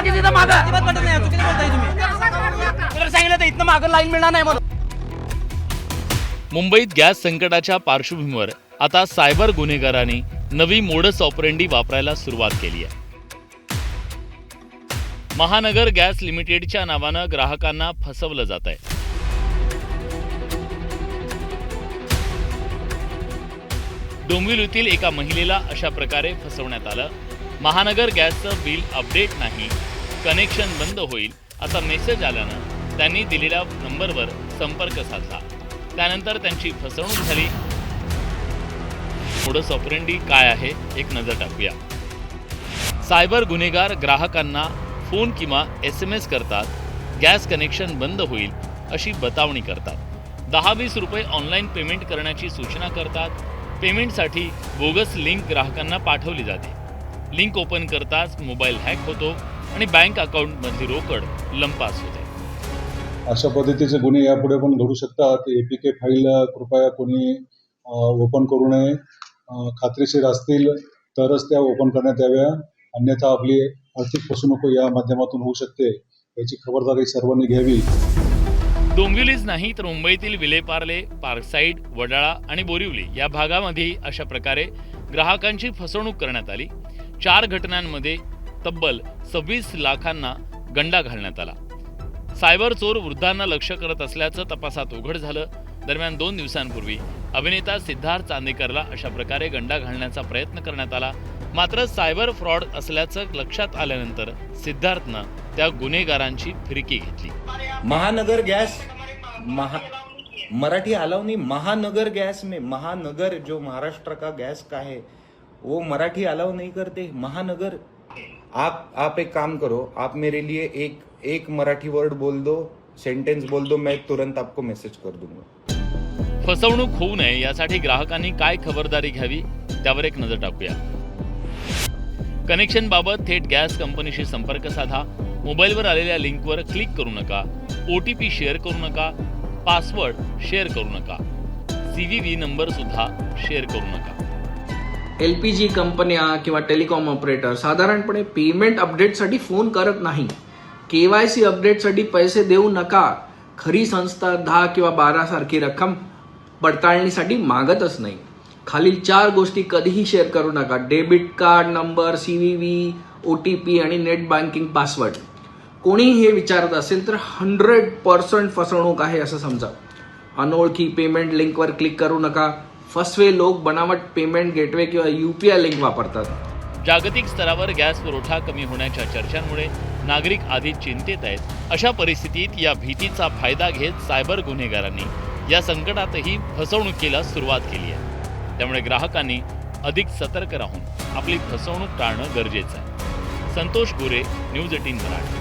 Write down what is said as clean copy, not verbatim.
बाकी तिथं मागं अजिबात पटत नाही, चुकीचं बोलताय तुम्ही. तर सांगितलं तर इथनं मागं लाईन मिळणार नाही म्हणून. मुंबईत गॅस संकटाच्या पार्श्वभूमीवर आता सायबर गुन्हेगारांनी नवी मोडस ऑपरेंडी वापरायला सुरुवात केली आहे. महानगर गॅस लिमिटेडच्या नावानं ग्राहकांना फसवलं जात आहे. डोंबिवलीतील एका महिलेला अशा प्रकारे फसवण्यात आलं. महानगर गॅसचं बिल अपडेट नाही, कनेक्शन बंद होईल असा मेसेज आल्यानं त्यांनी दिलेल्या नंबरवर संपर्क साधला. त्यानंतर त्यांची फसवणूक झाली. मोडस ऑपरेंडी काय आहे एक नजर टाकूया. सायबर गुन्हेगार ग्राहकांना फोन किंवा SMS करतात. गॅस कनेक्शन बंद होईल अशी बतावणी करतात. 10-20 रुपये ऑनलाईन पेमेंट करण्याची सूचना करतात. पेमेंटसाठी बोगस लिंक ग्राहकांना पाठवली जाते. लिंक ओपन करताच मोबाईल हॅक होतो आणि बँक अकाउंटमधली रोकड लंपास होते. अशा पद्धतीचे गुन्हे यापुढे पण घडू शकतात. APK फाईल कृपया कोणी ओपन करू नये. खात्रीशीर असतील तरच त्या ओपन करण्यात याव्या, अन्यथा आपली आर्थिक फसवणूक या माध्यमातून होऊ शकते. याची खबरदारी सर्वांनी घ्यावी. डोंबिवलीच नाही तर मुंबईतील विलेपार्ले, पार्कसाईड, वडाळा आणि बोरिवली या भागामध्ये अशा प्रकारे ग्राहकांची फसवणूक करण्यात आली. 4 घटनांमध्ये तब्बल 26 लाखांना गंडा घालण्यात आला. सायबर चोर वृद्धांना लक्ष्य करत असल्याचं तपासात उघड झालं. दरम्यान 2 दिवसांपूर्वी अभिनेता सिद्धार्थ चांदेकरला अशा प्रकारे गंडा घालण्याचा प्रयत्न करण्यात आला. मात्र सायबर फ्रॉड असल्याचं लक्षात आल्यानंतर सिद्धार्थनं त्या गुन्हेगारांची फिरकी घेतली. महानगर गैस मराठी अलाउ नहीं. महानगर गैस में महानगर जो महाराष्ट्र का गैस का है वो मराठी अलाउ नहीं करते. महानगर आप एक काम करो, आप मेरे लिए एक मराठी वर्ड बोल दो, सेंटेंस बोल दो, मैं तुरंत आपको मैसेज कर दूंगा. फसवणूक होऊ नये यासाठी ग्राहकांनी काय खबरदारी घ्यावी त्यावर एक नजर टाकूया. कनेक्शन बाबत थेट गॅस कंपनीशी संपर्क साधा. मोबाईलवर आलेल्या लिंकवर क्लिक करू नका. OTP शेअर करू नका. पासवर्ड शेअर करू नका. CVV नंबर सुद्धा शेअर करू नका. LPG कंपन्या किंवा टेलिकॉम ऑपरेटर साधारणपणे पेमेंट अपडेटसाठी फोन करत नाही. KYC अपडेटसाठी पैसे देऊ नका. खरी संस्था 10 किंवा 12 सारखी रक्कम पडताळणीसाठी मागतच नाही. खालील 4 गोष्टी कधीही शेअर करू नका. Debit card number, CVV, OTP आणि नेट बँकिंग पासवर्ड. कोणीही हे विचारत असेल तर 100% फसवणूक आहे असं समजा. अनोळखी पेमेंट लिंकवर क्लिक करू नका. फसवे लोक बनावट पेमेंट गेटवे किंवा UPI लिंक वापरतात. जागतिक स्तरावर गॅस पुरवठा कमी होण्याच्या चर्चांमुळे नागरिक आधी चिंतेत आहेत. अशा परिस्थितीत या भीतीचा फायदा घेत सायबर गुन्हेगारांनी या संकटातही फसवणुकीला सुरुवात केली आहे. त्यामुळे ग्राहकांनी अधिक सतर्क राहून आपली फसवणूक टाळणं गरजेचं आहे. संतोष गोरे, न्यूज 18 मराठी.